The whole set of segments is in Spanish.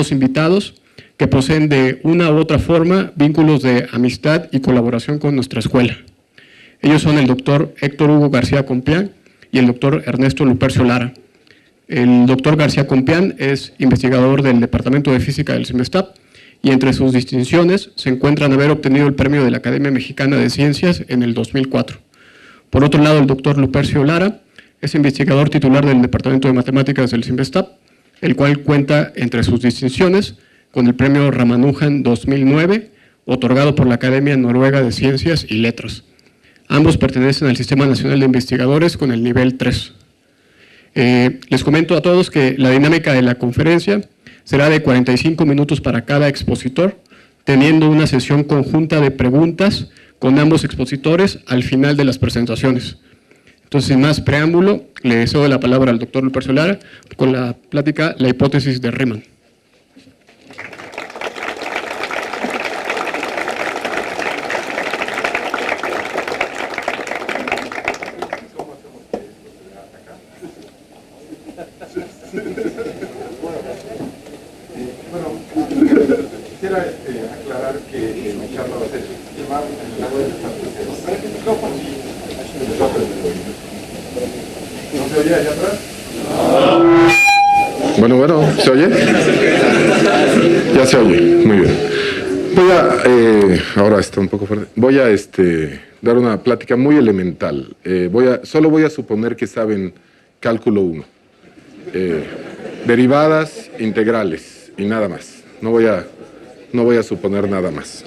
los invitados que poseen de una u otra forma vínculos de amistad y colaboración con nuestra escuela. Ellos son el doctor Héctor Hugo García Compián y el doctor Ernesto Lupercio Lara. El doctor García Compián es investigador del Departamento de Física del CIMBESTAB y entre sus distinciones se encuentran haber obtenido el premio de la Academia Mexicana de Ciencias en el 2004. Por otro lado, el doctor Lupercio Lara es investigador titular del Departamento de Matemáticas del CIMBESTAB, el cual cuenta entre sus distinciones con el premio Ramanujan 2009, otorgado por la Academia Noruega de Ciencias y Letras. Ambos pertenecen al Sistema Nacional de Investigadores con el nivel 3. Les comento a todos que la dinámica de la conferencia será de 45 minutos para cada expositor, teniendo una sesión conjunta de preguntas con ambos expositores al final de las presentaciones. Entonces, sin más preámbulo, le cedo la palabra al doctor Lupercio Lara con la plática La hipótesis de Riemann. Quisiera aclarar que mi charla va a ser filmada en el agua del Santo. ¿Para qué micrófono? ¿No se oye allá atrás? Bueno, ¿se oye? Ya se oye, muy bien. Voy a, ahora está un poco fuerte, voy a dar una plática muy elemental. Solo voy a suponer que saben cálculo 1. Derivadas, integrales y nada más. No voy a suponer nada más.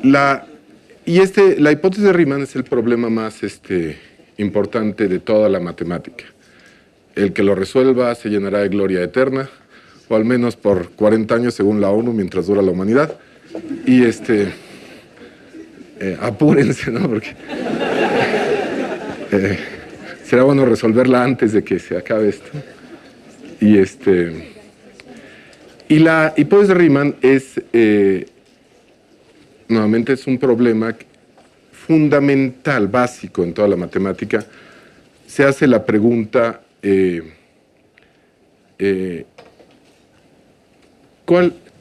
La hipótesis de Riemann es el problema más importante de toda la matemática. El que lo resuelva se llenará de gloria eterna, o al menos por 40 años según la ONU, mientras dura la humanidad. Y apúrense, ¿no? Porque será bueno resolverla antes de que se acabe esto. Y la hipótesis de Riemann es, nuevamente, es un problema fundamental, básico en toda la matemática. Se hace la pregunta,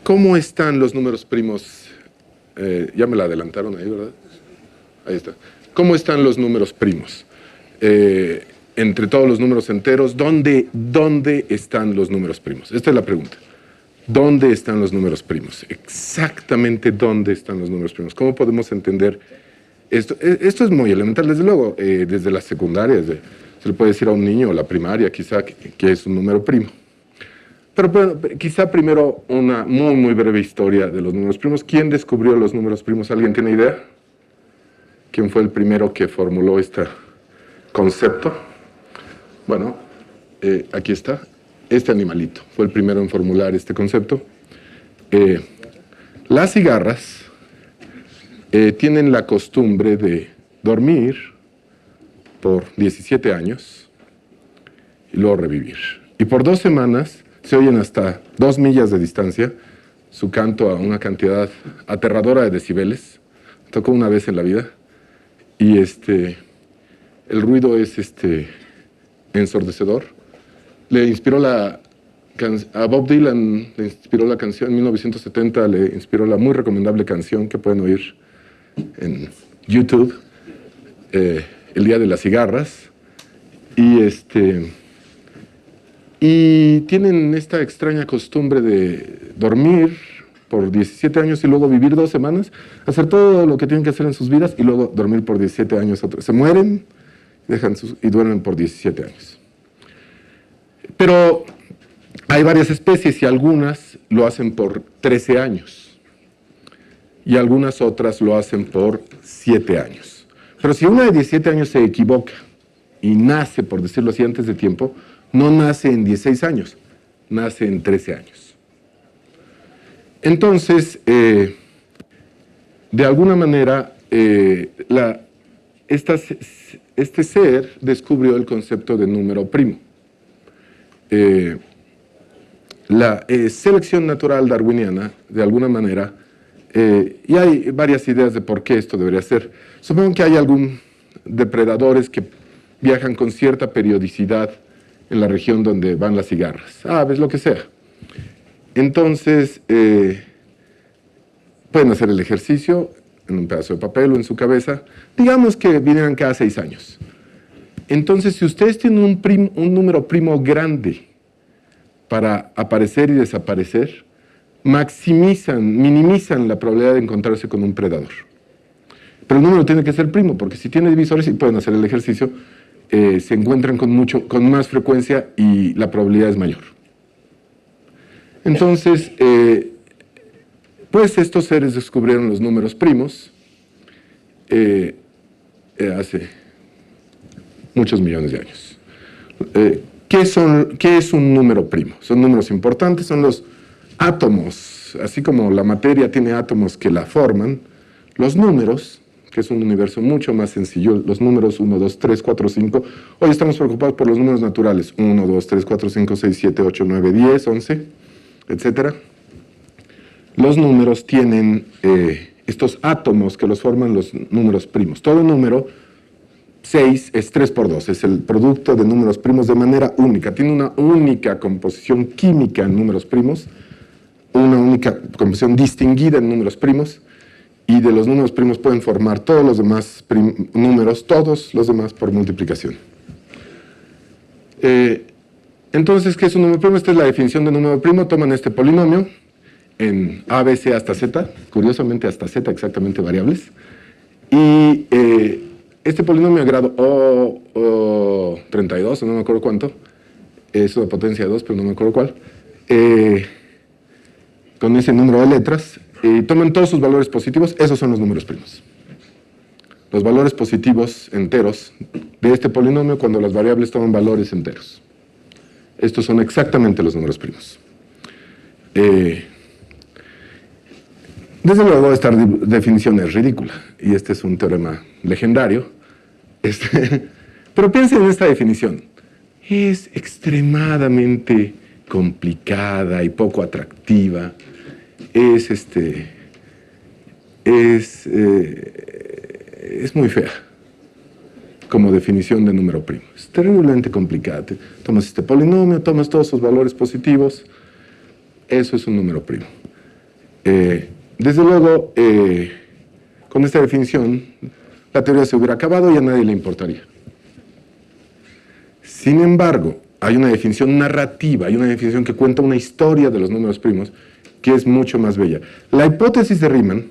¿cómo están los números primos? Ya me la adelantaron ahí, ¿verdad? Ahí está. ¿Cómo están los números primos? Entre todos los números enteros, ¿dónde están los números primos? Esta es la pregunta. ¿Dónde están los números primos? Exactamente dónde están los números primos. ¿Cómo podemos entender esto? Esto es muy elemental, desde luego, desde la secundaria, se le puede decir a un niño, o la primaria, quizá, que es un número primo. Pero bueno, quizá primero una muy, muy breve historia de los números primos. ¿Quién descubrió los números primos? ¿Alguien tiene idea? ¿Quién fue el primero que formuló este concepto? Bueno, aquí está. Este animalito fue el primero en formular este concepto. Las cigarras tienen la costumbre de dormir por 17 años y luego revivir. Y por 2 semanas se oyen hasta 2 millas de distancia su canto a una cantidad aterradora de decibeles. Tocó una vez en la vida. Y el ruido es ensordecedor. Le inspiró a Bob Dylan le inspiró la canción, en 1970 le inspiró la muy recomendable canción que pueden oír en YouTube, El Día de las Cigarras. Y tienen esta extraña costumbre de dormir por 17 años y luego vivir 2 semanas, hacer todo lo que tienen que hacer en sus vidas y luego dormir por 17 años. Se mueren y duermen por 17 años. Pero hay varias especies y algunas lo hacen por 13 años y algunas otras lo hacen por 7 años. Pero si una de 17 años se equivoca y nace, por decirlo así, antes de tiempo, no nace en 16 años, nace en 13 años. Entonces, de alguna manera, este ser descubrió el concepto de número primo. La selección natural darwiniana, de alguna manera, y hay varias ideas de por qué esto debería ser. Supongo que hay algún depredadores que viajan con cierta periodicidad en la región donde van las cigarras, aves, lo que sea. Entonces, pueden hacer el ejercicio en un pedazo de papel o en su cabeza, digamos que vinieran cada 6 años. Entonces, si ustedes tienen un número primo grande para aparecer y desaparecer, minimizan la probabilidad de encontrarse con un predador. Pero el número tiene que ser primo, porque si tiene divisores y pueden hacer el ejercicio, se encuentran con más frecuencia y la probabilidad es mayor. Entonces, pues estos seres descubrieron los números primos hace muchos millones de años. ¿Qué es un número primo? Son números importantes, son los átomos, así como la materia tiene átomos que la forman, los números, que es un universo mucho más sencillo, los números 1, 2, 3, 4, 5, hoy estamos preocupados por los números naturales, 1, 2, 3, 4, 5, 6, 7, 8, 9, 10, 11, etc. Los números tienen estos átomos que los forman los números primos. Todo número 6 es 3 por 2, es el producto de números primos de manera única. Tiene una única composición química en números primos, una única composición distinguida en números primos, y de los números primos pueden formar todos los demás números, todos los demás por multiplicación. Entonces, ¿qué es un número primo? Esta es la definición de número primo. Toman este polinomio en A, B, C hasta Z, curiosamente hasta Z exactamente variables, y este polinomio de grado O 32, no me acuerdo cuánto, es una potencia de 2, pero no me acuerdo cuál, con ese número de letras, toman todos sus valores positivos, esos son los números primos. Los valores positivos enteros de este polinomio cuando las variables toman valores enteros. Estos son exactamente los números primos. Desde luego, esta definición es ridícula, y este es un teorema legendario. Pero piensen en esta definición. Es extremadamente complicada y poco atractiva. Es muy fea como definición de número primo. Es terriblemente complicada. Tomas este polinomio, tomas todos sus valores positivos. Eso es un número primo. Desde luego, con esta definición, la teoría se hubiera acabado y a nadie le importaría. Sin embargo, hay una definición narrativa, hay una definición que cuenta una historia de los números primos que es mucho más bella. La hipótesis de Riemann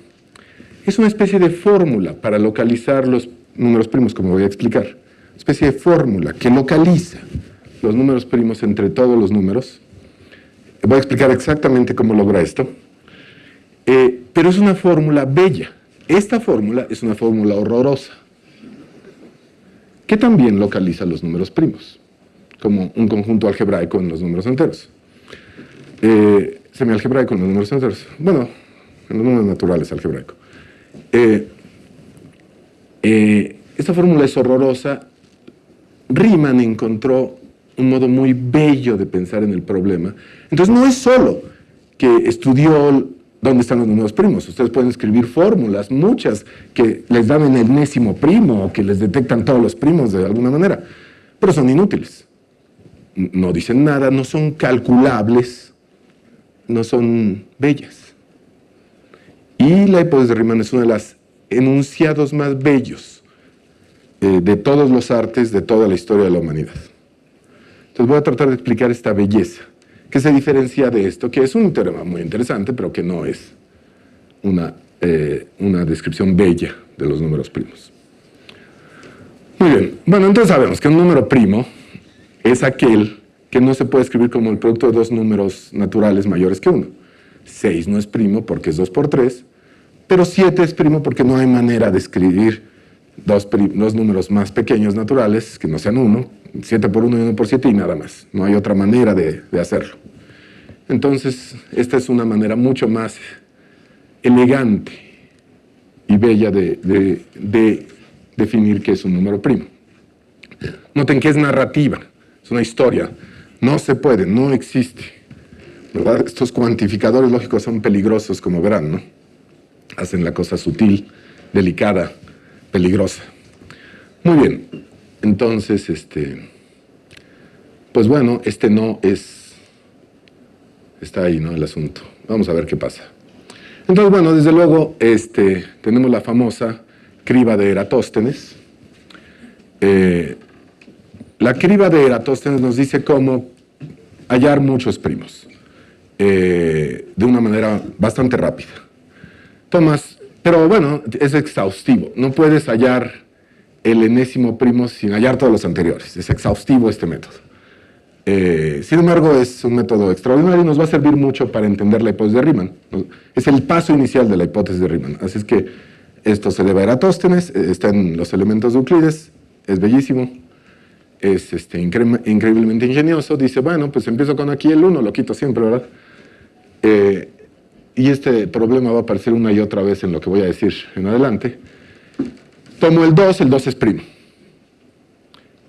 es una especie de fórmula para localizar los números primos, como voy a explicar. Una especie de fórmula que localiza los números primos entre todos los números. Voy a explicar exactamente cómo logra esto. Pero es una fórmula bella. Esta fórmula es una fórmula horrorosa, que también localiza los números primos, como un conjunto algebraico en los números enteros. Semialgebraico en los números enteros. Bueno, en los números naturales algebraico. Esta fórmula es horrorosa. Riemann encontró un modo muy bello de pensar en el problema. Entonces no es solo que estudió dónde están los números primos. Ustedes pueden escribir fórmulas, muchas, que les dan en el enésimo primo o que les detectan todos los primos de alguna manera, pero son inútiles. No dicen nada, no son calculables, no son bellas. Y la hipótesis de Riemann es uno de los enunciados más bellos de todos los artes, de toda la historia de la humanidad. Entonces voy a tratar de explicar esta belleza, que se diferencia de esto, que es un teorema muy interesante, pero que no es una descripción bella de los números primos. Muy bien, bueno, entonces sabemos que un número primo es aquel que no se puede escribir como el producto de dos números naturales mayores que 1. 6 no es primo porque es 2 por 3, pero 7 es primo porque no hay manera de escribir dos números más pequeños naturales que no sean 1, 7 por 1 y 1 por 7 y nada más. No hay otra manera de hacerlo. Entonces, esta es una manera mucho más elegante y bella de definir qué es un número primo. Noten que es narrativa, es una historia. No se puede, no existe. ¿Verdad? Estos cuantificadores lógicos son peligrosos, como verán, ¿no? Hacen la cosa sutil, delicada, peligrosa. Muy bien, entonces, pues bueno, este no es... Está ahí, ¿no? El asunto. Vamos a ver qué pasa. Entonces, bueno, desde luego, tenemos la famosa criba de Eratóstenes. La criba de Eratóstenes nos dice cómo hallar muchos primos de una manera bastante rápida. Pero bueno, es exhaustivo. No puedes hallar el enésimo primo sin hallar todos los anteriores. Es exhaustivo este método. Sin embargo, es un método extraordinario y nos va a servir mucho para entender la hipótesis de Riemann. Es el paso inicial de la hipótesis de Riemann. Así es que esto se debe a Eratóstenes, está en los elementos de Euclides, es bellísimo, es increíblemente ingenioso. Dice, bueno, pues empiezo con aquí el 1, lo quito siempre, ¿verdad? Y este problema va a aparecer una y otra vez en lo que voy a decir en adelante. Tomo el 2 es primo,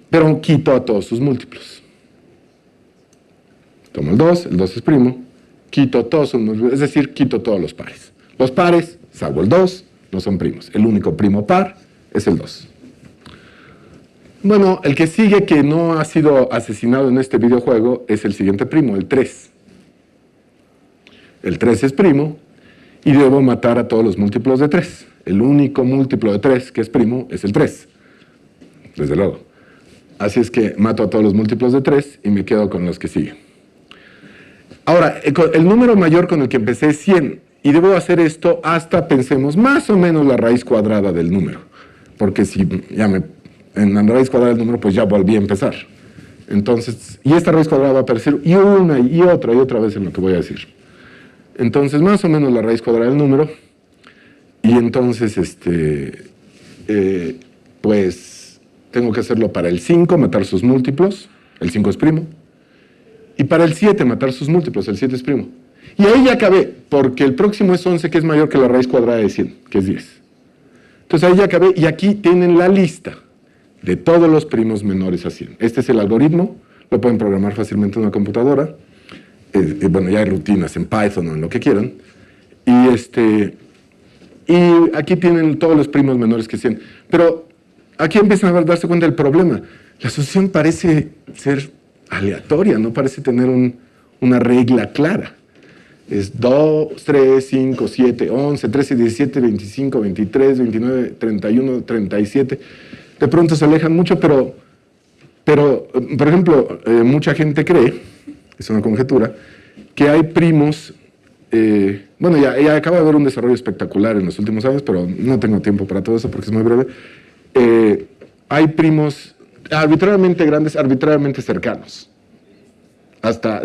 pero quito a todos sus múltiplos. Tomo el 2 es primo, quito todos sus múltiplos, es decir, quito todos los pares. Los pares, salvo el 2, no son primos. El único primo par es el 2. Bueno, el que sigue que no ha sido asesinado en este videojuego es el siguiente primo, el 3. El 3 es primo y debo matar a todos los múltiplos de 3. El único múltiplo de 3 que es primo es el 3. Desde luego. Así es que mato a todos los múltiplos de 3 y me quedo con los que siguen. Ahora, el número mayor con el que empecé es 100. Y debo hacer esto hasta, pensemos, más o menos la raíz cuadrada del número. Porque si en la raíz cuadrada del número, pues ya volví a empezar. Entonces, y esta raíz cuadrada va a aparecer y una y otra vez en lo que voy a decir. Entonces, más o menos la raíz cuadrada del número. Y entonces, pues, tengo que hacerlo para el 5, matar sus múltiplos. El 5 es primo. Y para el 7, matar sus múltiplos. El 7 es primo. Y ahí ya acabé, porque el próximo es 11, que es mayor que la raíz cuadrada de 100, que es 10. Entonces ahí ya acabé, y aquí tienen la lista de todos los primos menores a 100. Este es el algoritmo, lo pueden programar fácilmente en una computadora. Bueno, ya hay rutinas en Python o en lo que quieran. Y aquí tienen todos los primos menores que 100. Pero aquí empiezan a darse cuenta del problema. La asociación parece ser aleatoria, no parece tener una regla clara. Es 2, 3, 5, 7, 11, 13, 17, 25, 23, 29, 31, 37. De pronto se alejan mucho, pero por ejemplo, mucha gente cree, es una conjetura, que hay primos, bueno, ya acaba de haber un desarrollo espectacular en los últimos años, pero no tengo tiempo para todo eso porque es muy breve. Hay primos arbitrariamente grandes, arbitrariamente cercanos,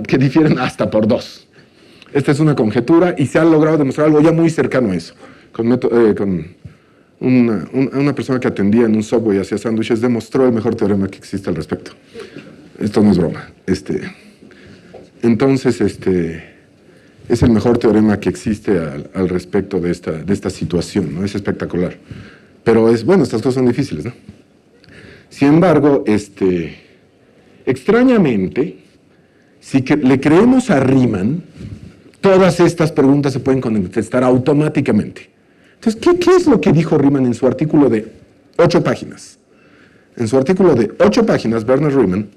que difieren hasta por 2. Esta es una conjetura y se ha logrado demostrar algo ya muy cercano a eso. Con una persona que atendía en un Subway y hacía sándwiches demostró el mejor teorema que existe al respecto. Esto no es broma. Entonces, es el mejor teorema que existe al respecto de esta situación, ¿no? Es espectacular. Pero bueno, estas cosas son difíciles, ¿no? Sin embargo, extrañamente, si le creemos a Riemann, todas estas preguntas se pueden contestar automáticamente. Entonces, ¿qué es lo que dijo Riemann en su artículo de 8 páginas? En su artículo de 8 páginas, Werner Riemann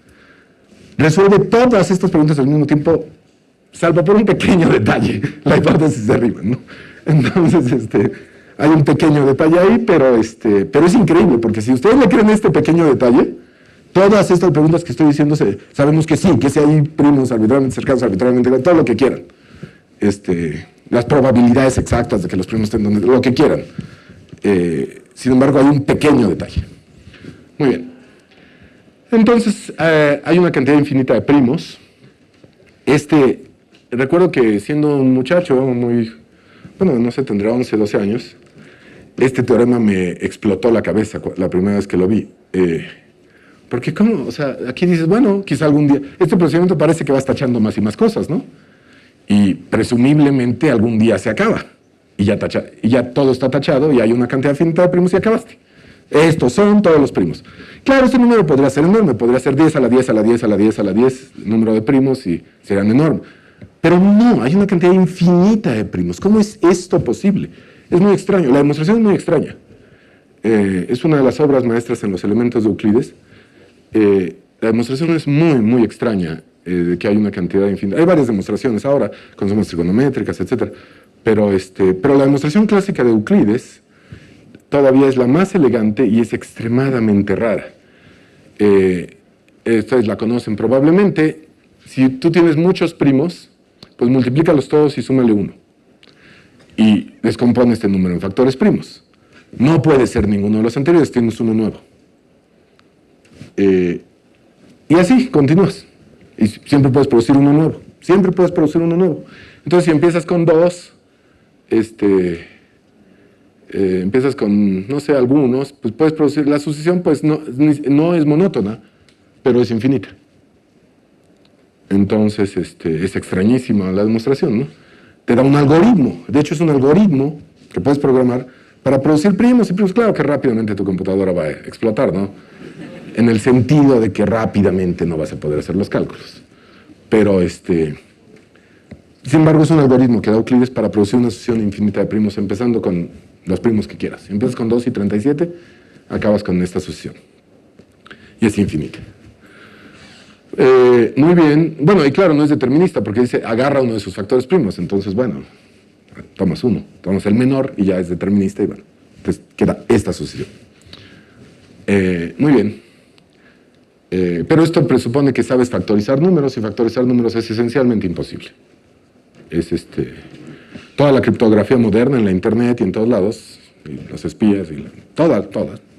resuelve todas estas preguntas al mismo tiempo, salvo por un pequeño detalle, la hipótesis de Riemann, ¿no? Entonces, hay un pequeño detalle ahí, pero es increíble, porque si ustedes le creen este pequeño detalle, todas estas preguntas que estoy diciendo, sabemos que sí, que si hay primos arbitrariamente cercanos, arbitrariamente grandes, todo lo que quieran. Las probabilidades exactas de que los primos estén donde, lo que quieran. Sin embargo, hay un pequeño detalle. Muy bien. Entonces, hay una cantidad infinita de primos. Recuerdo que siendo un muchacho bueno, no sé, tendría 11, 12 años, este teorema me explotó la cabeza la primera vez que lo vi. Porque, ¿cómo? O sea, aquí dices, bueno, quizá algún día, este procedimiento parece que vas tachando más y más cosas, ¿no? Y presumiblemente algún día se acaba. Y ya todo está tachado y hay una cantidad finita de primos y acabaste. Estos son todos los primos. Claro, este número podría ser enorme, podría ser 10 a la 10 a la 10 a la 10 a la 10, número de primos y serían enormes. Pero no, hay una cantidad infinita de primos. ¿Cómo es esto posible? Es muy extraño, la demostración es muy extraña. Es una de las obras maestras en los elementos de Euclides. la demostración es muy, muy extraña, de que hay una cantidad infinita. Hay varias demostraciones ahora, con sumas trigonométricas, etc. Pero la demostración clásica de Euclides todavía es la más elegante y es extremadamente rara. Ustedes la conocen probablemente. Si tú tienes muchos primos, pues multiplícalos todos y súmale 1. Y descompone este número en factores primos. No puede ser ninguno de los anteriores, tienes uno nuevo. Y así continúas. Y siempre puedes producir uno nuevo. Siempre puedes producir uno nuevo. Entonces, si empiezas con 2, empiezas con, no sé, algunos, pues puedes producir. La sucesión, pues, no es monótona, pero es infinita. Entonces, es extrañísima la demostración, ¿no? Te da un algoritmo. De hecho, es un algoritmo que puedes programar para producir primos y primos. Claro que rápidamente tu computadora va a explotar, ¿no? En el sentido de que rápidamente no vas a poder hacer los cálculos. Pero, sin embargo, es un algoritmo que da Euclides para producir una sucesión infinita de primos, empezando con los primos que quieras. Si empiezas con 2 y 37, acabas con esta sucesión. Y es infinita. Muy bien. Bueno, y claro, no es determinista, porque dice, agarra uno de sus factores primos. Entonces, bueno, tomas uno, tomas el menor y ya es determinista y bueno, pues queda esta sucesión. Muy bien. Pero esto presupone que sabes factorizar números, y factorizar números es esencialmente imposible. Es toda la criptografía moderna en la internet y en todos lados, y los espías, y toda,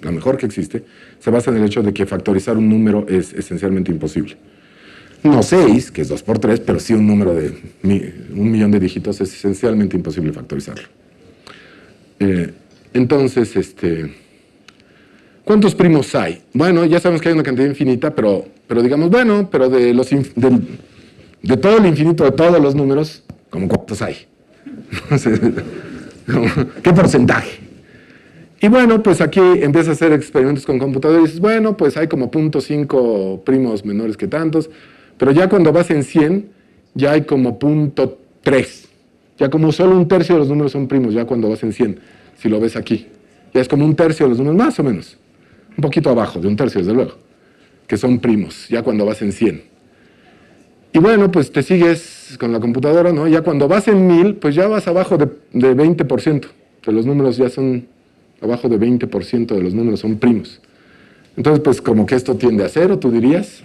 la mejor que existe, se basa en el hecho de que factorizar un número es esencialmente imposible. No 6, que es 2 por 3, pero sí un número de 1.000.000 de dígitos es esencialmente imposible factorizarlo. Entonces, ¿cuántos primos hay? Bueno, ya sabemos que hay una cantidad infinita, pero digamos, bueno, pero de todo el infinito de todos los números, ¿cómo cuántos hay? ¿Qué porcentaje? Y bueno, pues aquí empiezas a hacer experimentos con computadores y dices, bueno, pues hay como 0.5 primos menores que tantos, pero ya cuando vas en 100, ya hay como 0.3. Ya como solo 1/3 de los números son primos, ya cuando vas en 100, si lo ves aquí. Ya es como 1/3 de los números, más o menos. Un poquito abajo de 1/3, desde luego, que son primos, ya cuando vas en 100. Y bueno, pues te sigues con la computadora, ¿no? Ya cuando vas en 1000, pues ya vas abajo de 20%. De los números ya son, abajo de 20% de los números son primos. Entonces, pues como que esto tiende a cero, tú dirías,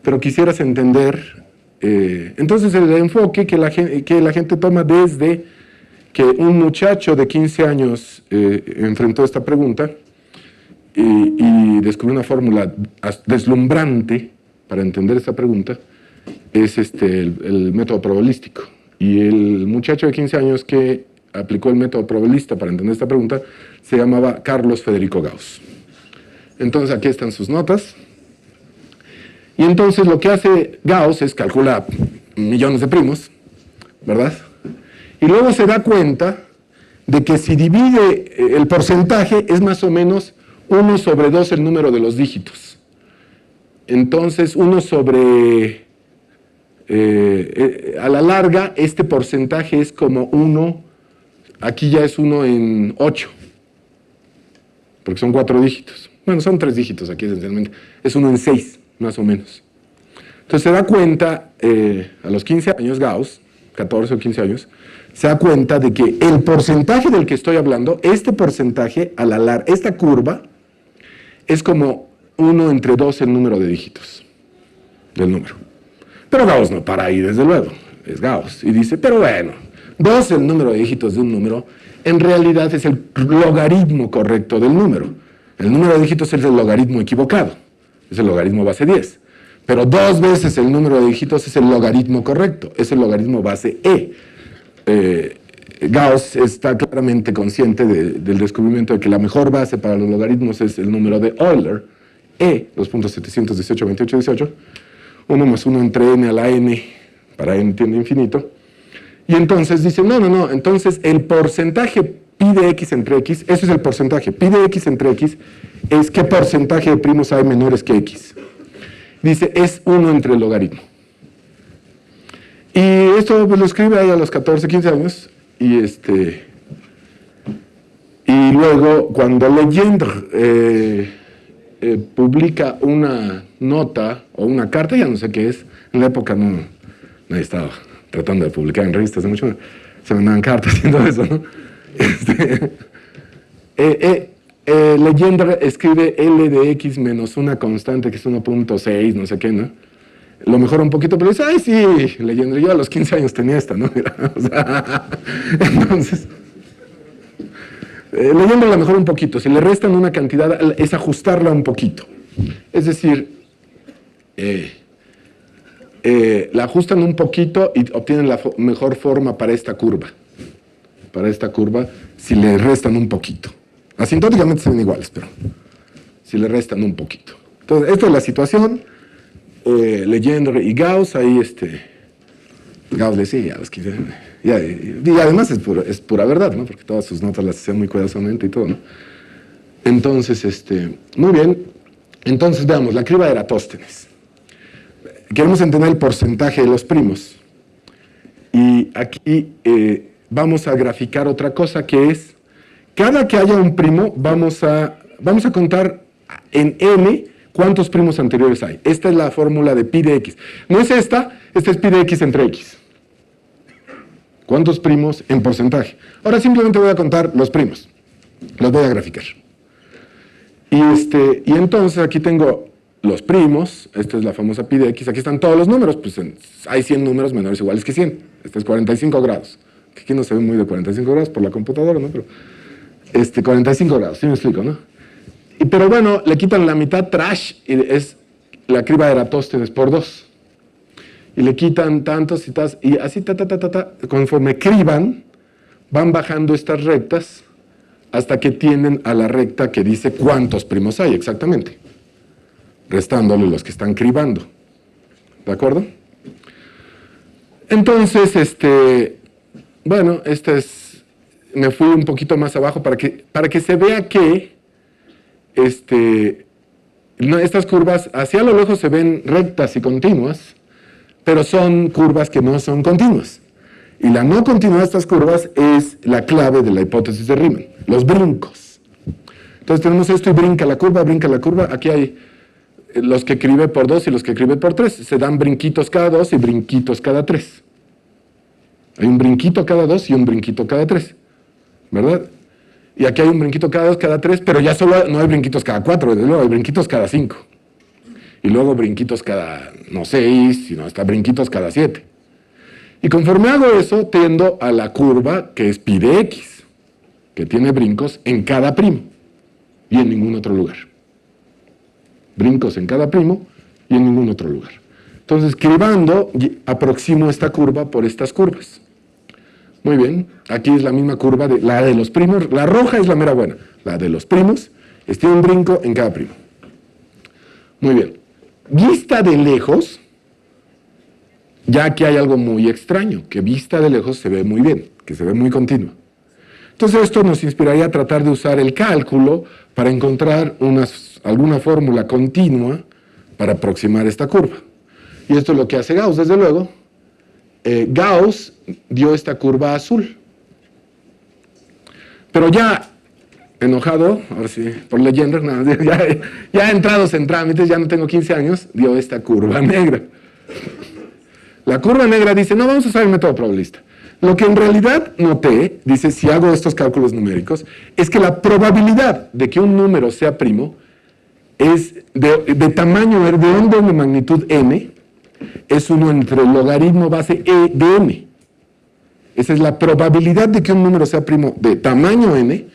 pero quisieras entender. Entonces el enfoque que la gente toma desde que un muchacho de 15 años enfrentó esta pregunta y descubrió una fórmula deslumbrante para entender esta pregunta, es el método probabilístico. Y el muchacho de 15 años que aplicó el método probabilista para entender esta pregunta se llamaba Carlos Federico Gauss. Entonces aquí están sus notas. Y entonces lo que hace Gauss es calcular millones de primos, ¿verdad? Y luego se da cuenta de que si divide el porcentaje es más o menos 1 sobre 2 el número de los dígitos. Entonces 1 sobre... a la larga este porcentaje es como 1, aquí ya es 1 en 8, porque son 4 dígitos. Bueno, son 3 dígitos aquí esencialmente. Es 1 en 6. Más o menos. Entonces se da cuenta, a los 15 años, Gauss, 14 o 15 años, se da cuenta de que el porcentaje del que estoy hablando, este porcentaje, a la larga, esta curva, es como 1 entre 2 el número de dígitos del número. Pero Gauss no para ahí, desde luego, es Gauss. Y dice, pero bueno, 2 el número de dígitos de un número, en realidad es el logaritmo correcto del número. El número de dígitos es el logaritmo equivocado. Es el logaritmo base 10. Pero 2 veces el número de dígitos es el logaritmo correcto, es el logaritmo base E. Gauss está claramente consciente del descubrimiento de que la mejor base para los logaritmos es el número de Euler, E, los puntos 718, 28, 18, 1 más 1 entre n a la n, para n tiende a infinito. Y entonces dice, no, entonces el porcentaje pi de x entre x, eso es el porcentaje, pi de x entre x, es qué porcentaje de primos hay menores que x. Dice, es 1 entre el logaritmo. Y esto pues, lo escribe ahí a los 14, 15 años. Y luego, cuando Legendre publica una nota o una carta, ya no sé qué es, en la época nadie estaba tratando de publicar en revistas, de mucho, se mandaban cartas y todo eso, ¿no? Legendre escribe L de X menos una constante que es 1.6, no sé qué, ¿no? Lo mejora un poquito, pero dice, ay, sí, Legendre, yo a los 15 años tenía esta, ¿no? Mira, o sea, entonces, Legendre la mejora un poquito. Si le restan una cantidad, es ajustarla un poquito. Es decir, la ajustan un poquito y obtienen la mejor forma para esta curva. Para esta curva, si le restan un poquito. Asintóticamente se ven iguales, pero si le restan un poquito. Entonces, esta es la situación. Legendre y Gauss, ahí Gauss le decía, a los 15 años, y además es pura verdad, ¿no? Porque todas sus notas las hacía muy cuidadosamente y todo, ¿no? Entonces, muy bien. Entonces, veamos, la criba de Eratóstenes. Queremos entender el porcentaje de los primos. Y aquí vamos a graficar otra cosa que es, cada que haya un primo, vamos a contar en n cuántos primos anteriores hay. Esta es la fórmula de pi de x. No es esta es pi de x entre x. ¿Cuántos primos en porcentaje? Ahora simplemente voy a contar los primos. Los voy a graficar. Y entonces aquí tengo los primos, esta es la famosa pi de x, aquí están todos los números, pues hay 100 números menores o iguales que 100. Este es 45 grados. Aquí no se ve muy de 45 grados por la computadora, ¿no? Pero 45 grados, ¿sí me explico, no? Pero bueno, le quitan la mitad trash y es la criba de Eratóstenes por 2. Y le quitan tantos y tas, y así, conforme criban, van bajando estas rectas hasta que tienden a la recta que dice cuántos primos hay exactamente, restándole los que están cribando. ¿De acuerdo? Entonces, bueno, me fui un poquito más abajo para que se vea que estas curvas hacia lo lejos se ven rectas y continuas, pero son curvas que no son continuas. Y la no continuidad de estas curvas es la clave de la hipótesis de Riemann, los brincos. Entonces tenemos esto y brinca la curva. Aquí hay los que cribe por 2 y los que cribe por 3. Se dan brinquitos cada 2 y brinquitos cada 3. Hay un brinquito cada 2 y un brinquito cada 3, ¿verdad? Y aquí hay un brinquito cada 2, cada 3, pero ya solo no hay brinquitos cada 4, desde luego hay brinquitos cada 5. Y luego brinquitos cada, no 6, sino hasta brinquitos cada 7. Y conforme hago eso, tiendo a la curva que es pi de x, que tiene brincos en cada primo y en ningún otro lugar. Brincos en cada primo y en ningún otro lugar. Entonces, cribando, aproximo esta curva por estas curvas. Muy bien, aquí es la misma curva, la de los primos, la roja es la mera buena, la de los primos, tiene un brinco en cada primo. Muy bien, vista de lejos, ya aquí hay algo muy extraño, que vista de lejos se ve muy bien, que se ve muy continua. Entonces esto nos inspiraría a tratar de usar el cálculo para encontrar alguna fórmula continua para aproximar esta curva. Y esto es lo que hace Gauss, desde luego. Gauss dio esta curva azul. Pero ya enojado, ahora sí, por Legendre, ya entrados en trámites, ya no tengo 15 años, dio esta curva negra. La curva negra dice, no, vamos a usar el método probabilista. Lo que en realidad noté, dice, si hago estos cálculos numéricos, es que la probabilidad de que un número sea primo es de tamaño, de orden de magnitud n, es 1 entre el logaritmo base e de n. Esa es la probabilidad de que un número sea primo de tamaño n,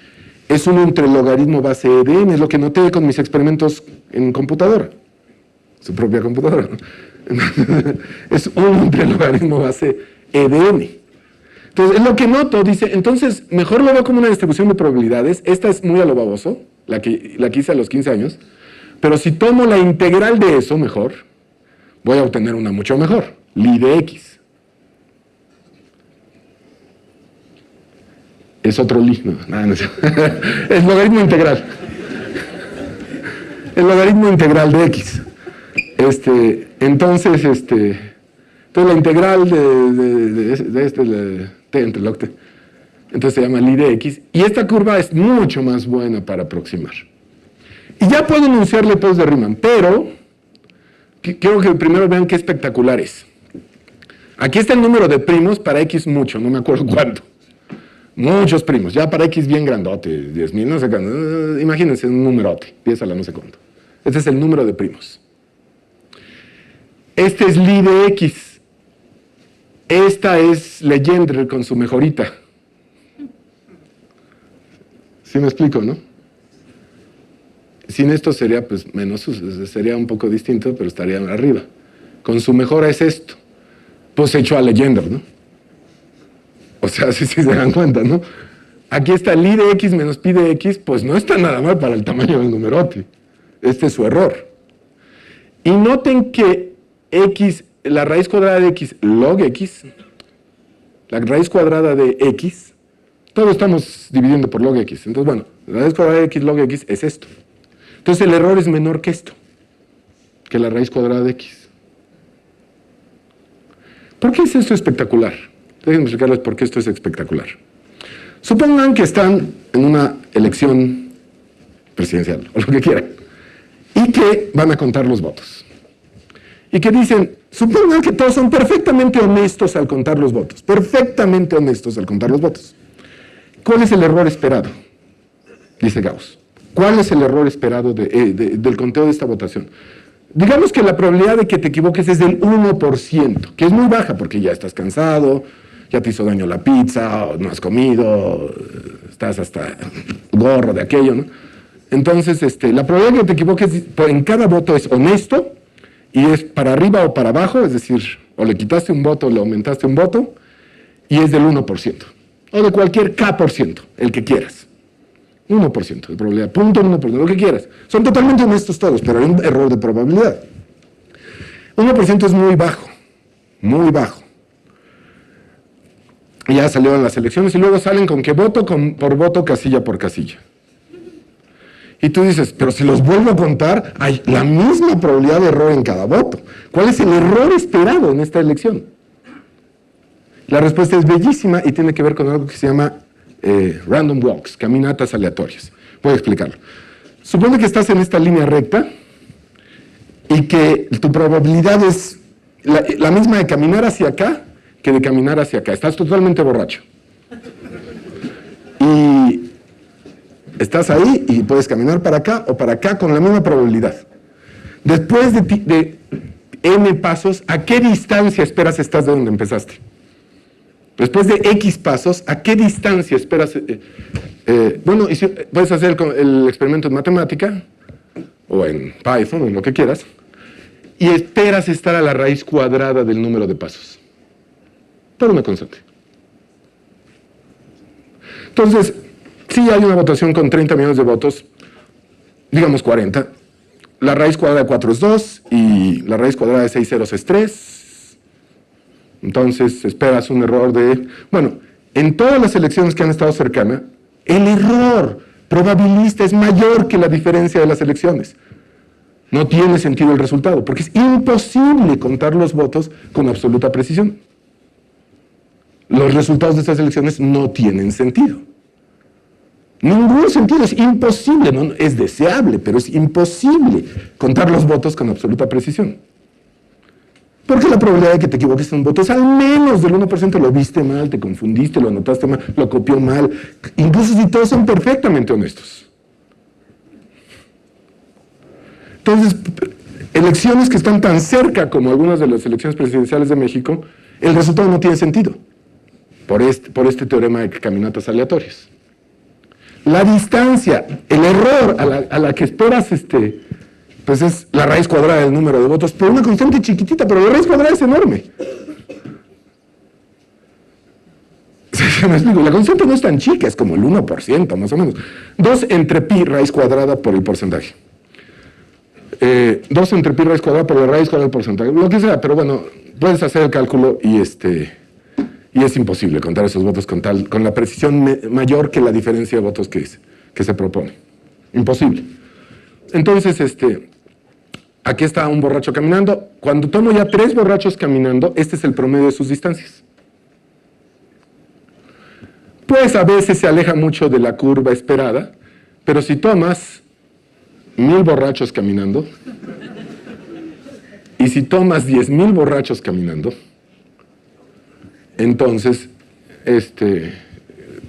es 1 entre el logaritmo base e de n, es lo que noté con mis experimentos en computadora, su propia computadora. Es 1 entre el logaritmo base e de n. Entonces, es lo que noto, dice, entonces, mejor lo veo como una distribución de probabilidades. Esta es muy a lo baboso, la que hice a los 15 años, pero si tomo la integral de eso, mejor, voy a obtener una mucho mejor, Li de x. Es otro Li, no es el logaritmo integral. El logaritmo integral de x. Entonces la integral de t entre log t, entonces se llama Li de x, y esta curva es mucho más buena para aproximar. Y ya puedo enunciarle todos de Riemann, pero quiero que primero vean qué espectacular es. Aquí está el número de primos para X mucho, no me acuerdo cuánto. Muchos primos, ya para X bien grandote, 10,000, no sé cuánto. Imagínense un numerote, 10 a la no sé cuánto. Este es el número de primos. Este es Lie de X. Esta es Legendre con su mejorita. ¿Sí me explico, no? Sin esto sería pues menos, sería un poco distinto, pero estaría arriba. Con su mejora es esto. Pues hecho a Legendre, ¿no? O sea, si se dan cuenta, ¿no? Aquí está Lie de X menos Pi de X, pues no está nada mal para el tamaño del numerote. Este es su error. Y noten que X, la raíz cuadrada de X log X, la raíz cuadrada de X, todo estamos dividiendo por log X. Entonces, bueno, la raíz cuadrada de X log X es esto. Entonces el error es menor que esto, que la raíz cuadrada de X. ¿Por qué es esto espectacular? Déjenme explicarles por qué esto es espectacular. Supongan que están en una elección presidencial, o lo que quieran, y que van a contar los votos. Y que dicen, supongan que todos son perfectamente honestos al contar los votos, perfectamente honestos al contar los votos. ¿Cuál es el error esperado? Dice Gauss. ¿Cuál es el error esperado del conteo de esta votación? Digamos que la probabilidad de que te equivoques es del 1%, que es muy baja porque ya estás cansado, ya te hizo daño la pizza, o no has comido, estás hasta gorro de aquello, ¿no? Entonces, la probabilidad de que te equivoques en cada voto es honesto y es para arriba o para abajo, es decir, o le quitaste un voto o le aumentaste un voto, y es del 1%, o de cualquier K%, el que quieras. 1% de probabilidad, 0.1%, lo que quieras. Son totalmente honestos todos, pero hay un error de probabilidad. 1% es muy bajo, muy bajo. Y ya salieron las elecciones y luego salen con que voto por voto, casilla por casilla. Y tú dices, pero si los vuelvo a contar, hay la misma probabilidad de error en cada voto. ¿Cuál es el error esperado en esta elección? La respuesta es bellísima y tiene que ver con algo que se llama random walks, caminatas aleatorias. Voy a explicarlo. Supone que estás en esta línea recta y que tu probabilidad es la misma de caminar hacia acá que de caminar hacia acá. Estás totalmente borracho. Y estás ahí y puedes caminar para acá o para acá con la misma probabilidad. Después de n pasos, ¿a qué distancia esperas estás de donde empezaste? Después de X pasos, ¿a qué distancia esperas? Bueno, y si, puedes hacer el experimento en matemática, o en Python, o en lo que quieras, y esperas estar a la raíz cuadrada del número de pasos. Por una constante. Entonces, si hay una votación con 30 millones de votos, digamos 40, la raíz cuadrada de 4 es 2, y la raíz cuadrada de 6 ceros es 3, entonces esperas un error de... Bueno, en todas las elecciones que han estado cercanas, el error probabilista es mayor que la diferencia de las elecciones. No tiene sentido el resultado, porque es imposible contar los votos con absoluta precisión. Los resultados de estas elecciones no tienen sentido. Ningún sentido, es imposible, no es deseable, pero es imposible contar los votos con absoluta precisión. Porque la probabilidad de que te equivoques en un voto es al menos del 1%, lo viste mal, te confundiste, lo anotaste mal, lo copió mal, incluso si todos son perfectamente honestos. Entonces, elecciones que están tan cerca como algunas de las elecciones presidenciales de México, el resultado no tiene sentido, por este teorema de caminatas aleatorias. La distancia, el error a la que esperas pues es la raíz cuadrada del número de votos por una constante chiquitita, pero la raíz cuadrada es enorme. Me explico, la constante no es tan chica, es como el 1% más o menos. 2 entre pi raíz cuadrada por el porcentaje. 2 entre pi raíz cuadrada por la raíz cuadrada del porcentaje, lo que sea, pero bueno, puedes hacer el cálculo y es imposible contar esos votos con la precisión mayor que la diferencia de votos que se propone. Imposible. Entonces, aquí está un borracho caminando. Cuando tomo ya 3 borrachos caminando, este es el promedio de sus distancias. Pues a veces se aleja mucho de la curva esperada, pero si tomas 1000 borrachos caminando, y si tomas 10,000 borrachos caminando, entonces,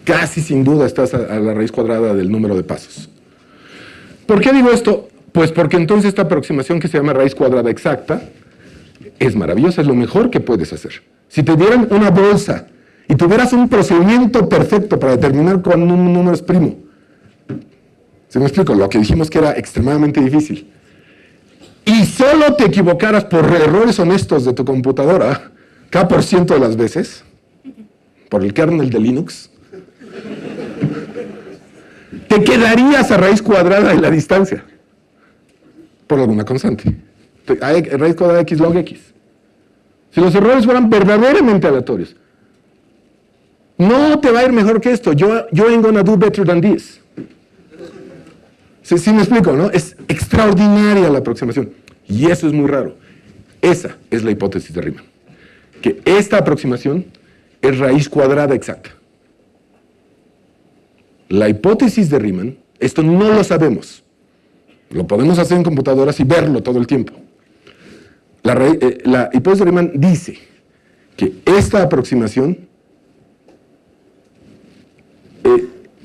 casi sin duda estás a la raíz cuadrada del número de pasos. ¿Por qué digo esto? Pues porque entonces esta aproximación que se llama raíz cuadrada exacta es maravillosa, es lo mejor que puedes hacer. Si te dieran una bolsa y tuvieras un procedimiento perfecto para determinar cuándo un número es primo, ¿se me explico? Lo que dijimos que era extremadamente difícil. Y solo te equivocaras por errores honestos de tu computadora, K% de las veces, por el kernel de Linux, te quedarías a raíz cuadrada de la distancia, por alguna constante. Raíz cuadrada de x log x. Si los errores fueran verdaderamente aleatorios, no te va a ir mejor que esto. You ain't gonna do better than this. Sí me explico, ¿no? Es extraordinaria la aproximación. Y eso es muy raro. Esa es la hipótesis de Riemann. Que esta aproximación es raíz cuadrada exacta. La hipótesis de Riemann, esto no lo sabemos. Lo podemos hacer en computadoras y verlo todo el tiempo. La hipótesis de Riemann dice que esta aproximación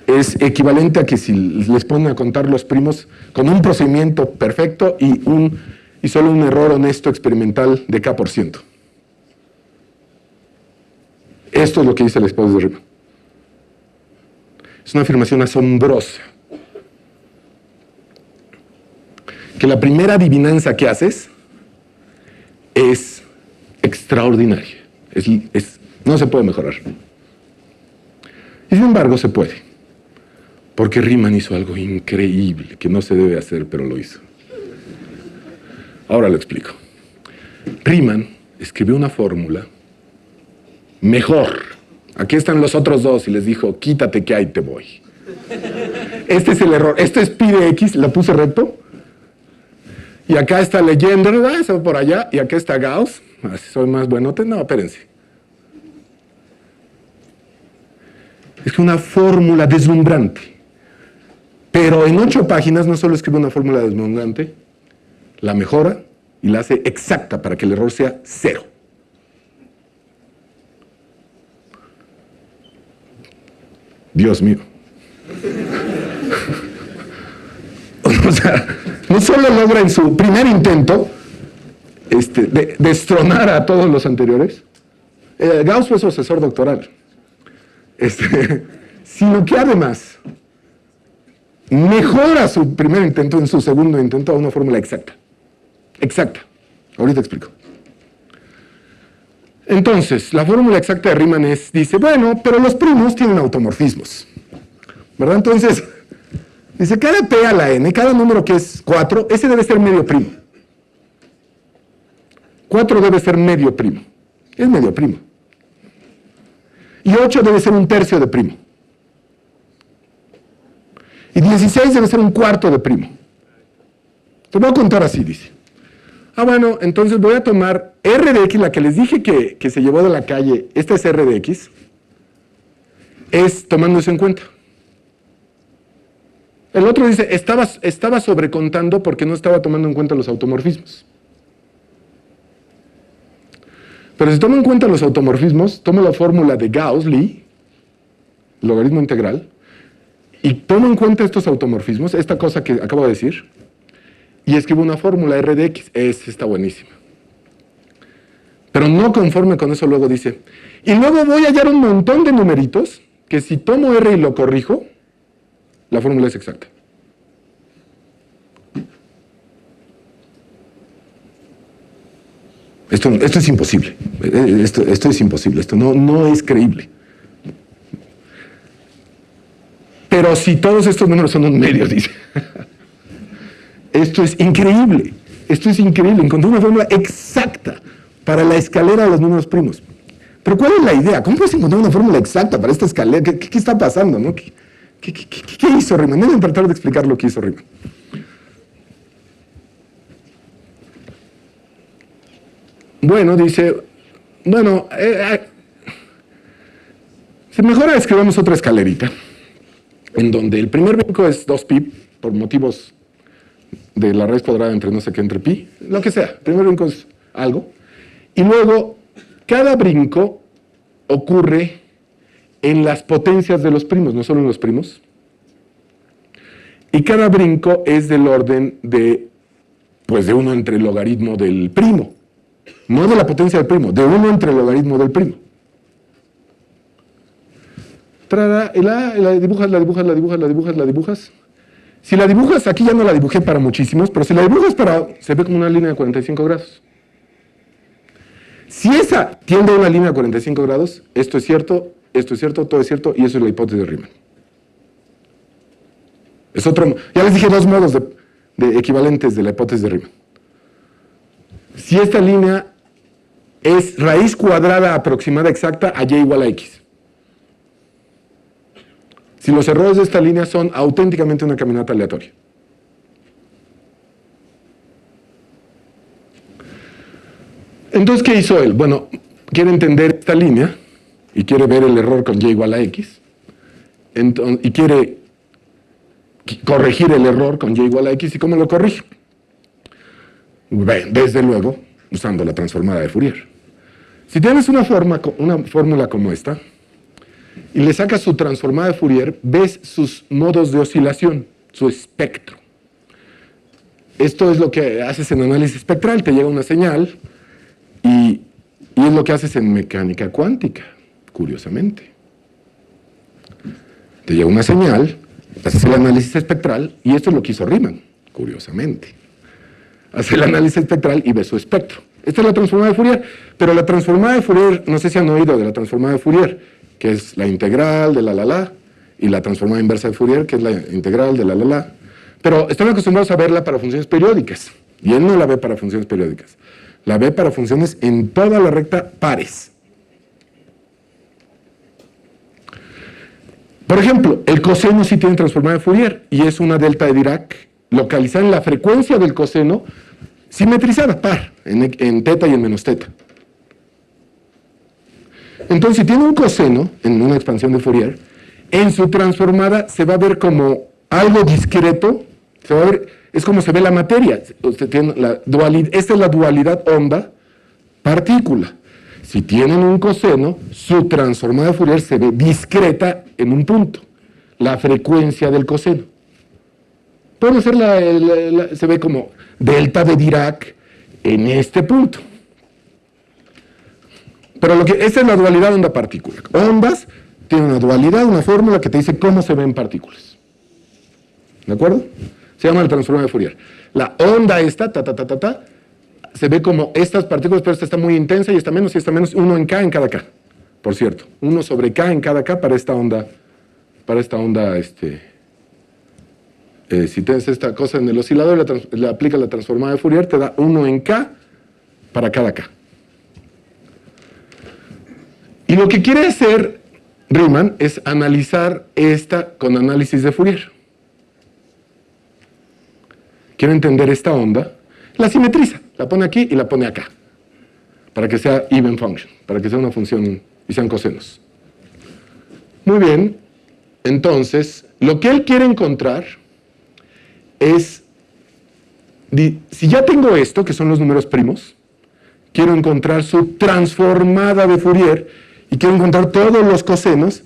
es equivalente a que si les ponen a contar los primos con un procedimiento perfecto y solo un error honesto experimental de K%. Esto es lo que dice la hipótesis de Riemann. Es una afirmación asombrosa. Que la primera adivinanza que haces es extraordinaria. No se puede mejorar. Y sin embargo se puede. Porque Riemann hizo algo increíble, que no se debe hacer, pero lo hizo. Ahora lo explico. Riemann escribió una fórmula mejor. Aquí están los otros dos y les dijo, quítate que ahí te voy. Este es el error. Este es pi de x, la puse recto. Y acá está Legendre, ¿verdad? Eso por allá. Y acá está Gauss. Así soy más buenote. No, espérense. Es una fórmula deslumbrante. Pero en 8 páginas no solo escribe una fórmula deslumbrante, la mejora y la hace exacta para que el error sea 0. Dios mío. O sea, no solo logra en su primer intento destronar a todos los anteriores. Gauss fue su asesor doctoral. Sino que además mejora su primer intento en su segundo intento a una fórmula exacta. Exacta. Ahorita explico. Entonces, la fórmula exacta de Riemann dice, bueno, pero los primos tienen automorfismos. ¿Verdad? Entonces, dice, cada p a la n, cada número que es 4, ese debe ser medio primo. 4 debe ser medio primo. Es medio primo. Y 8 debe ser un tercio de primo. Y 16 debe ser un cuarto de primo. Te voy a contar así, dice. Bueno, entonces voy a tomar R de X, la que les dije que se llevó de la calle, esta es R de X, es tomando eso en cuenta. El otro dice, estaba sobrecontando porque no estaba tomando en cuenta los automorfismos. Pero si tomo en cuenta los automorfismos, tomo la fórmula de Gauss-Lie, logaritmo integral, y tomo en cuenta estos automorfismos, esta cosa que acabo de decir, y escribo una fórmula R de X, está buenísima. Pero no conforme con eso luego dice, y luego voy a hallar un montón de numeritos que si tomo R y lo corrijo, la fórmula es exacta. Esto es imposible. Esto es imposible. Esto no es creíble. Pero si todos estos números son un medio, dice. Esto es increíble. Esto es increíble. Encontré una fórmula exacta para la escalera de los números primos. Pero ¿cuál es la idea? ¿Cómo puedes encontrar una fórmula exacta para esta escalera? ¿Qué está pasando? ¿No? ¿Qué hizo Riemann? Deben tratar de explicar lo que hizo Riemann. Bueno, dice, si mejor escribamos otra escalerita, en donde el primer brinco es 2pi, por motivos de la raíz cuadrada entre no sé qué, entre pi, lo que sea. El primer brinco es algo. Y luego, cada brinco ocurre en las potencias de los primos, no solo en los primos. Y cada brinco es del orden de, pues de 1 entre el logaritmo del primo. No de la potencia del primo, de 1 entre el logaritmo del primo. Y la dibujas. Si la dibujas, aquí ya no la dibujé para muchísimos, pero si la dibujas se ve como una línea de 45 grados. Si esa tiende a una línea de 45 grados, esto es cierto, todo es cierto, y eso es la hipótesis de Riemann. Es otro, ya les dije 2 modos de equivalentes de la hipótesis de Riemann. Si esta línea es raíz cuadrada aproximada exacta a y igual a x. Si los errores de esta línea son auténticamente una caminata aleatoria. Entonces, ¿qué hizo él? Bueno, quiere entender esta línea y quiere ver el error con y igual a x. Y quiere corregir el error con y igual a x. ¿Y cómo lo corrige? Desde luego, usando la transformada de Fourier. Si tienes una fórmula como esta, y le sacas su transformada de Fourier, ves sus modos de oscilación, su espectro. Esto es lo que haces en análisis espectral, te llega una señal, y es lo que haces en mecánica cuántica, curiosamente. Te llega una señal, haces el análisis espectral, y esto es lo que hizo Riemann, curiosamente. Hace el análisis espectral y ve su espectro. Esta es la transformada de Fourier, pero la transformada de Fourier, no sé si han oído de la transformada de Fourier, que es la integral de la, y la transformada inversa de Fourier, que es la integral de la. Pero están acostumbrados a verla para funciones periódicas, y él no la ve para funciones periódicas. La ve para funciones en toda la recta pares. Por ejemplo, el coseno sí tiene transformada de Fourier, y es una delta de Dirac localizada en la frecuencia del coseno, simetrizada, par, en teta y en menos teta. Entonces, si tiene un coseno en una expansión de Fourier, en su transformada se va a ver como algo discreto, se va a ver, es como se ve la materia. Usted tiene esta es la dualidad onda-partícula. Si tienen un coseno, su transformada de Fourier se ve discreta en un punto, la frecuencia del coseno. Puede ser se ve como delta de Dirac en este punto. Pero esta es la dualidad onda-partícula. Ondas tienen una dualidad, una fórmula que te dice cómo se ven partículas. ¿De acuerdo? Se llama la transformada de Fourier. La onda esta, se ve como estas partículas, pero esta está muy intensa y esta menos, 1 en K en cada K. Por cierto, 1 sobre K en cada K para esta onda, si tienes esta cosa en el oscilador, le aplicas la transformada de Fourier, te da 1 en K para cada K. Y lo que quiere hacer Riemann es analizar esta con análisis de Fourier. Quiere entender esta onda, la simetriza, la pone aquí y la pone acá, para que sea even function, para que sea una función y sean cosenos. Muy bien, entonces, lo que él quiere encontrar es, si ya tengo esto, que son los números primos, quiero encontrar su transformada de Fourier, y quiero encontrar todos los cosenos,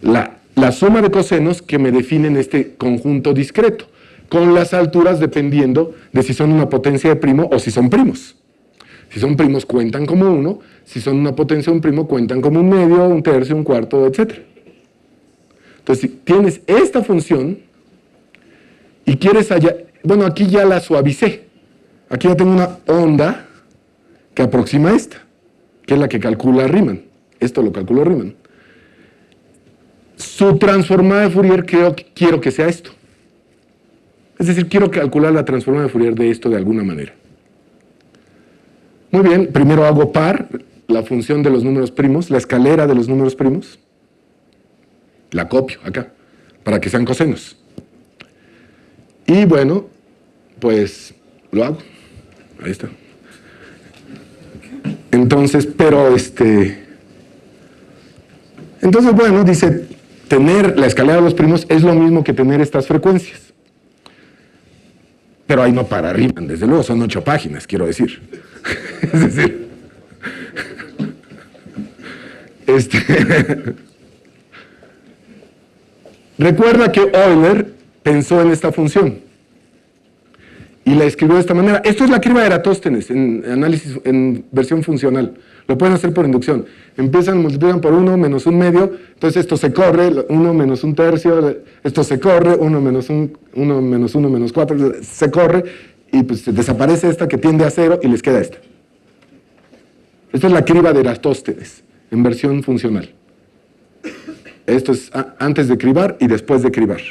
la suma de cosenos que me definen este conjunto discreto, con las alturas dependiendo de si son una potencia de primo o si son primos. Si son primos cuentan como 1, si son una potencia de un primo cuentan como 1/2, 1/3, 1/4, etc. Entonces, si tienes esta función y quieres bueno, aquí ya la suavicé. Aquí ya tengo una onda que aproxima a esta, que es la que calcula Riemann. Esto lo calculó Riemann. Su transformada de Fourier quiero que sea esto. Es decir, quiero calcular la transformada de Fourier de esto de alguna manera. Muy bien, primero hago par, la función de los números primos, la escalera de los números primos. La copio acá, para que sean cosenos. Y bueno, pues lo hago. Ahí está. Entonces, entonces, bueno, dice, tener la escalera de los primos es lo mismo que tener estas frecuencias. Pero ahí no para Riemann, desde luego, son 8 páginas, quiero decir. Es decir, recuerda que Euler pensó en esta función y la escribió de esta manera. Esto es la criba de Eratóstenes en análisis, en versión funcional. Lo pueden hacer por inducción. Empiezan, multiplican por 1 menos 1 medio, entonces esto se corre, 1 menos 1 tercio, esto se corre, 1 menos 1 menos 1 menos 4, se corre, y pues desaparece esta que tiende a 0 y les queda esta. Esta es la criba de Eratóstenes en versión funcional. Esto es antes de cribar y después de cribar.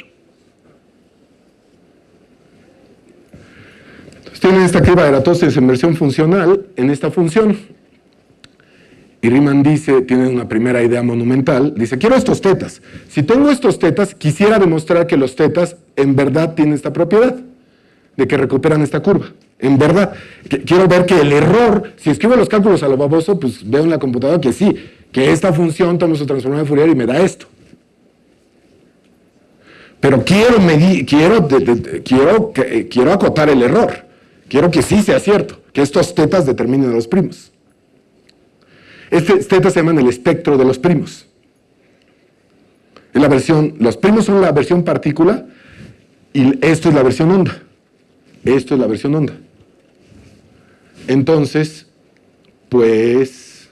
Entonces tienen esta criba de Eratóstenes en versión funcional, en esta función. Y Riemann dice, tiene una primera idea monumental, dice, quiero estos tetas. Si tengo estos tetas, quisiera demostrar que los tetas en verdad tienen esta propiedad, de que recuperan esta curva. En verdad, quiero ver que el error, si escribo los cálculos a lo baboso, pues veo en la computadora que sí, que esta función toma su transformada de Fourier y me da esto. Pero quiero medir, quiero acotar el error. Quiero que sí sea cierto, que estos tetas determinen a los primos. Estos tetas se llaman el espectro de los primos. En la versión, los primos son la versión partícula y esto es la versión onda. Esto es la versión onda. Entonces, pues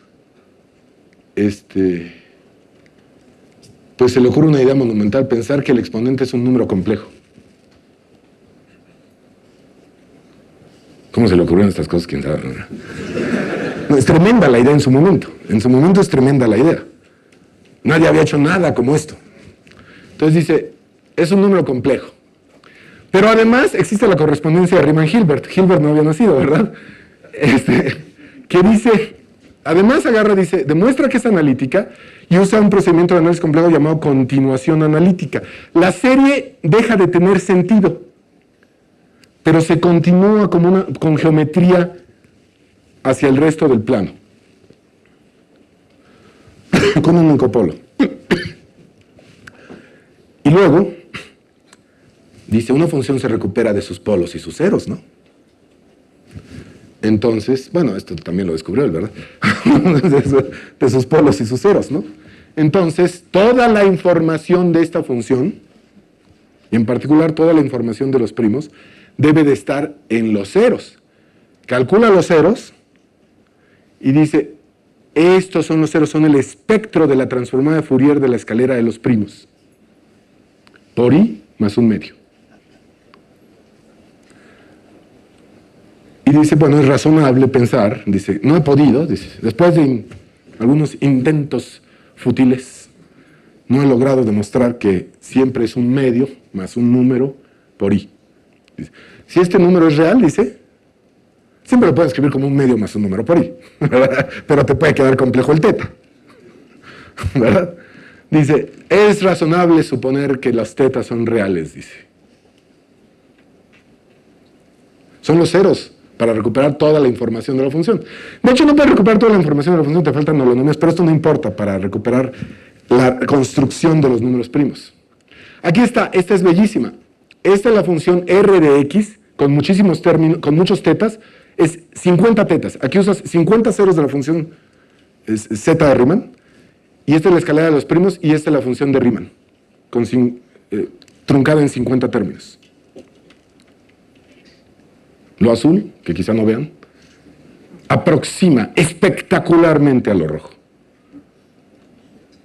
se le ocurre una idea monumental, pensar que el exponente es un número complejo. ¿Cómo se le ocurrieron estas cosas? ¿Quién sabe? No, es tremenda la idea en su momento. En su momento es tremenda la idea. Nadie había hecho nada como esto. Entonces dice, es un número complejo. Pero además existe la correspondencia de Riemann-Hilbert. Hilbert no había nacido, ¿verdad? Que dice, además dice, demuestra que es analítica y usa un procedimiento de análisis complejo llamado continuación analítica. La serie deja de tener sentido, pero se continúa con geometría hacia el resto del plano, con un único polo. Y luego, dice, una función se recupera de sus polos y sus ceros, ¿no? Entonces, bueno, esto también lo descubrió él, ¿verdad? De sus polos y sus ceros, ¿no? Entonces, toda la información de esta función, y en particular toda la información de los primos, debe de estar en los ceros. Calcula los ceros y dice, estos son los ceros, son el espectro de la transformada de Fourier de la escalera de los primos. Por i más un medio. Y dice, bueno, es razonable pensar, dice, no he podido, dice, después de algunos intentos fútiles, no he logrado demostrar que siempre es un medio más un número por i. Dice, si este número es real, dice, siempre lo puedes escribir como un medio más un número por i, ¿verdad? Pero te puede quedar complejo el teta, ¿verdad? Dice, es razonable suponer que los tetas son reales, dice. Son los ceros para recuperar toda la información de la función. De hecho, no puedes recuperar toda la información de la función, te faltan holonomios, pero esto no importa para recuperar la construcción de los números primos. Aquí está, esta es bellísima. Esta es la función r de x, con muchísimos términos, con muchos tetas, es 50 tetas. Aquí usas 50 ceros de la función z de Riemann, y esta es la escalera de los primos, y esta es la función de Riemann, truncada en 50 términos. Lo azul, que quizá no vean, aproxima espectacularmente a lo rojo.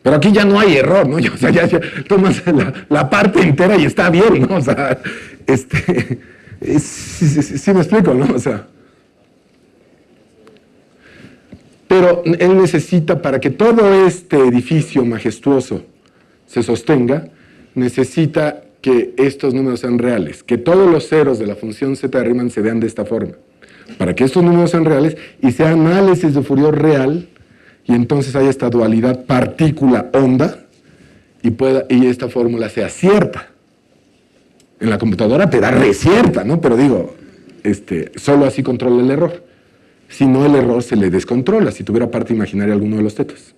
Pero aquí ya no hay error, ¿no? O sea, ya tomas la parte entera y está bien, ¿no? O sea, sí me explico, ¿no? O sea, pero él necesita, para que todo este edificio majestuoso se sostenga, necesita que estos números sean reales, que todos los ceros de la función z de Riemann se vean de esta forma. Para que estos números sean reales y sea análisis de Fourier real, y entonces hay esta dualidad partícula-onda, y esta fórmula sea cierta. En la computadora te da recierta, ¿no? Pero digo, solo así controla el error. Si no, el error se le descontrola, si tuviera parte imaginaria alguno de los tetas.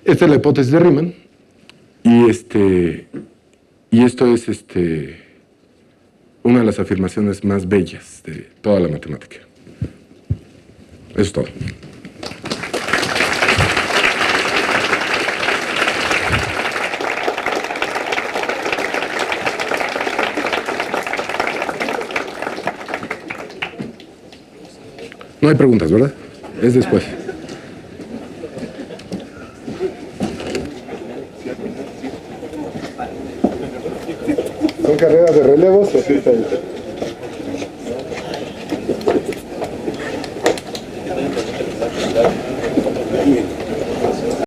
Esta es la hipótesis de Riemann, y esto es una de las afirmaciones más bellas de toda la matemática. Eso es todo. No hay preguntas, ¿verdad? Es después. ¿Son carreras de relevos o sí está ahí?